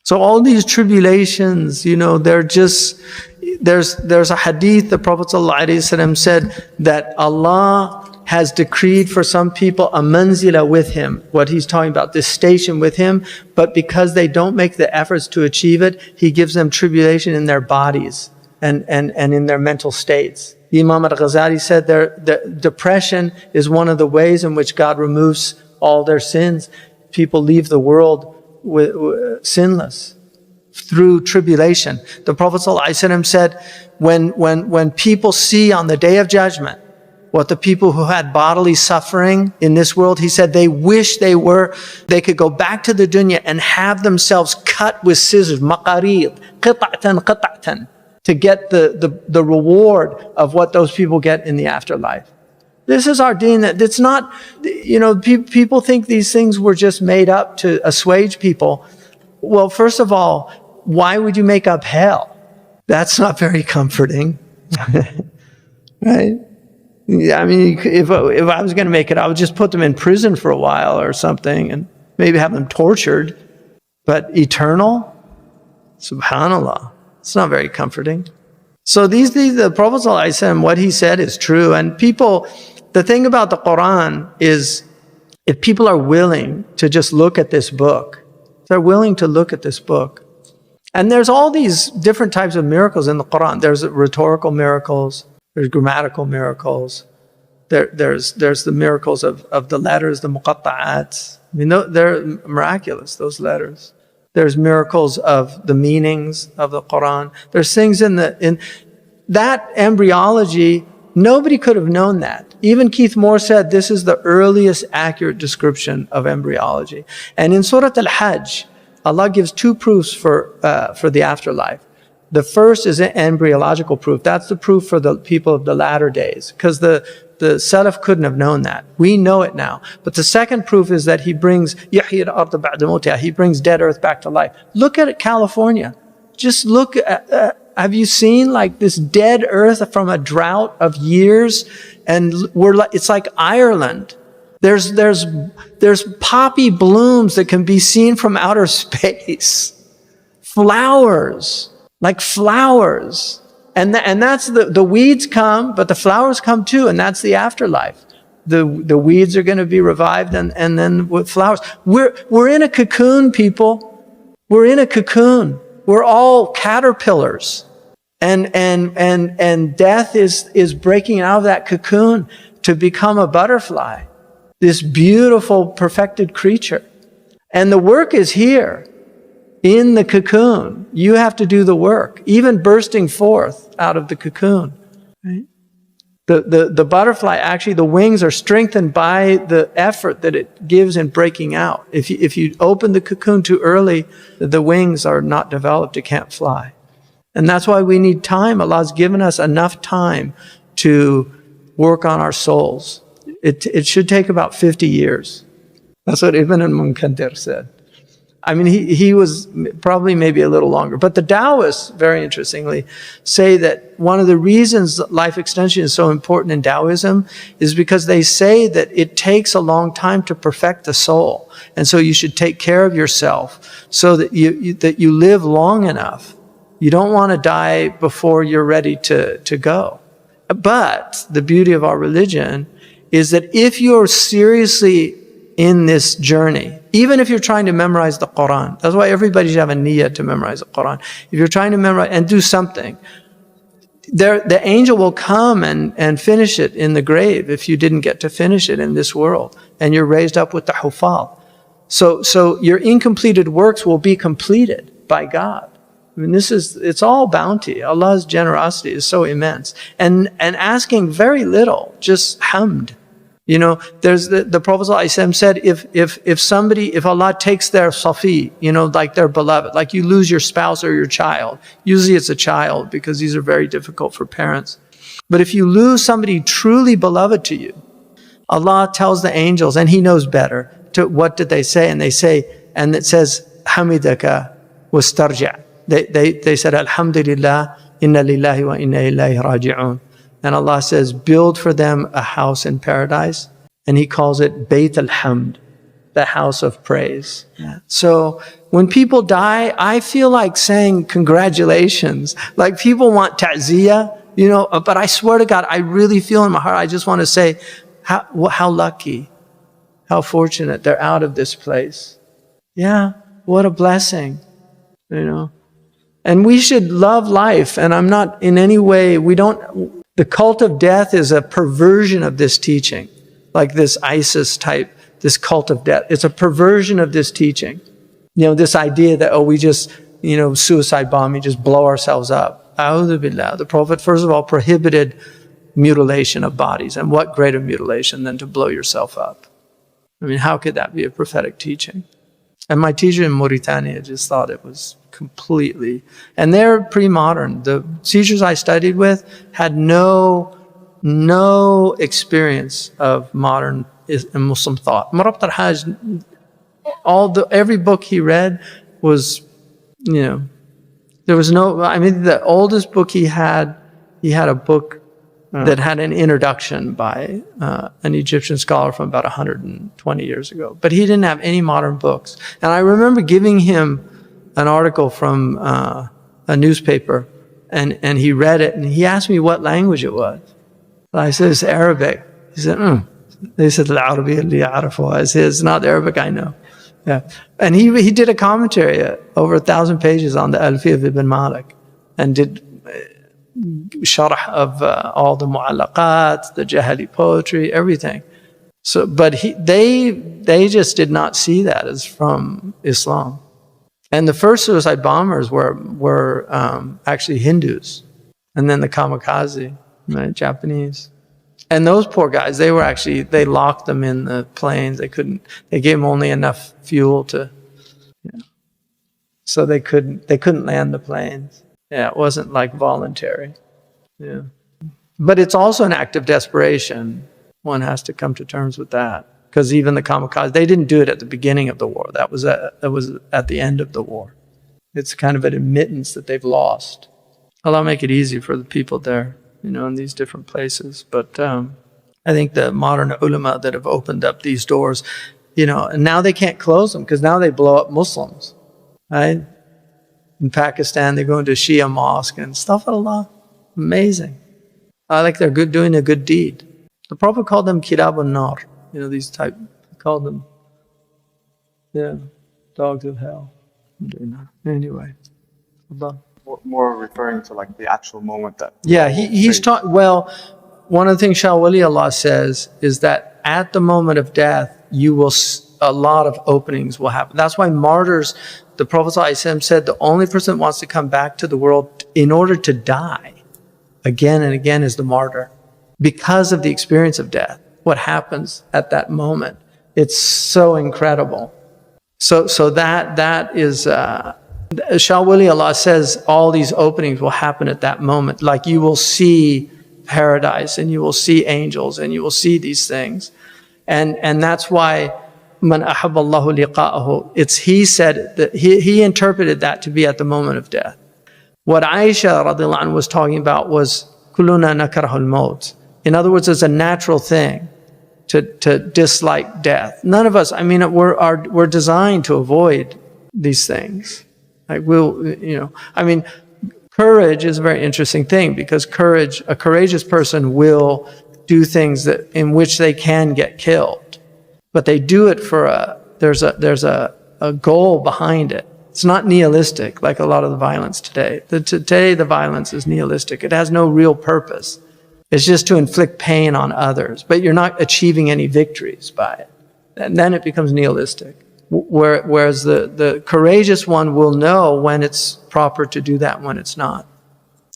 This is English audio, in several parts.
So all these tribulations, they're just, there's a hadith, the Prophet ﷺ said that Allah has decreed for some people a manzila with him, what he's talking about, this station with him, but because they don't make the efforts to achieve it, he gives them tribulation in their bodies and in their mental states. Imam al-Ghazali said the depression is one of the ways in which God removes all their sins. People leave the world sinless through tribulation. The Prophet ﷺ said, when people see on the Day of Judgment what the people who had bodily suffering in this world, he said they wish they could go back to the dunya and have themselves cut with scissors, maqarid, qita'tan, to get the reward of what those people get in the afterlife. This is our deen. It's not, people think these things were just made up to assuage people. Well, first of all, why would you make up hell? That's not very comforting. Right? I mean, if I was going to make it, I would just put them in prison for a while or something and maybe have them tortured. But eternal? Subhanallah. It's not very comforting. So the Prophet ﷺ, what he said is true. And people, the thing about the Quran is, if people are willing to just look at this book, they're willing to look at this book. And there's all these different types of miracles in the Quran. There's rhetorical miracles, there's grammatical miracles, there's the miracles of the letters, the muqatta'at. I mean, they're miraculous, those letters. There's miracles of the meanings of the Quran. There's things in that embryology, nobody could have known that. Even Keith Moore said this is the earliest accurate description of embryology. And in Surah Al-Hajj, Allah gives two proofs for the afterlife. The first is an embryological proof. That's the proof for the people of the latter days, because the Salaf couldn't have known that. We know it now. But the second proof is that he brings يحيي الأرض بعد موتها. He brings dead earth back to life. Look at it, California. Just look at, have you seen like this dead earth from a drought of years? And it's like Ireland. There's poppy blooms that can be seen from outer space. Flowers, like flowers. And that's the weeds come, but the flowers come too, and that's the afterlife. The weeds are going to be revived, and then with flowers. We're in a cocoon, people. We're in a cocoon. We're all caterpillars. And death is breaking out of that cocoon to become a butterfly. This beautiful, perfected creature. And the work is here. In the cocoon, you have to do the work, even bursting forth out of the cocoon. Right? The butterfly, actually, the wings are strengthened by the effort that it gives in breaking out. If you open the cocoon too early, the wings are not developed, it can't fly. And that's why we need time. Allah's given us enough time to work on our souls. It should take about 50 years. That's what Ibn al-Munkadir said. I mean, he was probably maybe a little longer. But the Taoists, very interestingly, say that one of the reasons that life extension is so important in Taoism is because they say that it takes a long time to perfect the soul. And so you should take care of yourself so that you live long enough. You don't want to die before you're ready to go. But the beauty of our religion is that if you're seriously in this journey, even if you're trying to memorize the Quran, that's why everybody should have a niyyah to memorize the Quran. If you're trying to memorize and do something, the angel will come and finish it in the grave if you didn't get to finish it in this world, and you're raised up with the hufal. So your incompleted works will be completed by God. I mean, it's all bounty. Allah's generosity is so immense. And asking very little, just hamd. You know, there's the Prophet ﷺ said, if Allah takes their safi, like their beloved, like you lose your spouse or your child, usually it's a child because these are very difficult for parents. But if you lose somebody truly beloved to you, Allah tells the angels, and He knows better, what did they say? And they say, and it says, Hamidaka wastarja'. They said, Alhamdulillah, inna lillahi wa inna ilayhi raji'un. And Allah says, build for them a house in paradise. And He calls it Bayt al-Hamd, the house of praise. Yeah. So when people die, I feel like saying congratulations. Like people want ta'ziyah, you know, but I swear to God, I really feel in my heart, I just want to say, how lucky, how fortunate they're out of this place. Yeah, what a blessing, you know. And we should love life, and I'm not in any way, the cult of death is a perversion of this teaching, like this ISIS type, this cult of death. It's a perversion of this teaching. You know, this idea that, we just, you know, suicide bombing, just blow ourselves up. A'udhu billah. The Prophet, first of all, prohibited mutilation of bodies. And what greater mutilation than to blow yourself up? I mean, how could that be a prophetic teaching? And my teacher in Mauritania just thought it was completely, and they're pre-modern. The teachers I studied with had no experience of modern Muslim thought. Murabt al-Hajj, every book he read was, you know, there was no, I mean, the oldest book he had a book that had an introduction by an Egyptian scholar from about 120 years ago. But he didn't have any modern books. And I remember giving him an article from a newspaper, and he read it, and he asked me what language it was. I said, it's Arabic. He said, They said, "Al-Arabiya li a'rafuha." It's not the Arabic I know. Yeah. And he did a commentary over 1,000 pages on the Alfiya of Ibn Malik, and did sharh of all the mu'allaqat, the Jahili poetry, everything. So, but they just did not see that as from Islam. And the first suicide bombers were actually Hindus, and then the kamikaze, right, Japanese. And those poor guys, they locked them in the planes. They gave them only enough fuel to, so they couldn't land the planes. Yeah, it wasn't like voluntary. Yeah. But it's also an act of desperation. One has to come to terms with that. Because even the kamikaze, they didn't do it at the beginning of the war. That was at the end of the war. It's kind of an admittance that they've lost. Allah make it easy for the people there, in these different places. But I think the modern ulama that have opened up these doors, and now they can't close them because now they blow up Muslims, right? In Pakistan, they go into Shia mosque and stuff. Allah, amazing. I like they're doing a good deed. The Prophet called them kirabun nar. These type, called them, dogs of hell. Anyway. More referring to like the actual moment that... Yeah, he's taught, well, one of the things Shah Wali Allah says is that at the moment of death, a lot of openings will happen. That's why martyrs, the Prophet ﷺ said, the only person that wants to come back to the world in order to die again and again is the martyr. Because of the experience of death. What happens at that moment. It's so incredible. So that is, Shah Wali Allah says all these openings will happen at that moment. Like you will see paradise and you will see angels and you will see these things. And that's why man ahabba Allahu liqa'ahu, he said that he interpreted that to be at the moment of death. What Aisha radiallahu anha was talking about was kulluna nakrahu al-maut. In other words, it's a natural thing to dislike death. None of us, we're designed to avoid these things. Like courage is a very interesting thing because a courageous person will do things in which they can get killed. But they do it there's a goal behind it. It's not nihilistic like a lot of the violence today. Today the violence is nihilistic. It has no real purpose. It's just to inflict pain on others, but you're not achieving any victories by it. And then it becomes nihilistic. Whereas the courageous one will know when it's proper to do that and when it's not.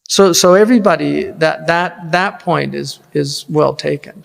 So everybody, that point is well taken.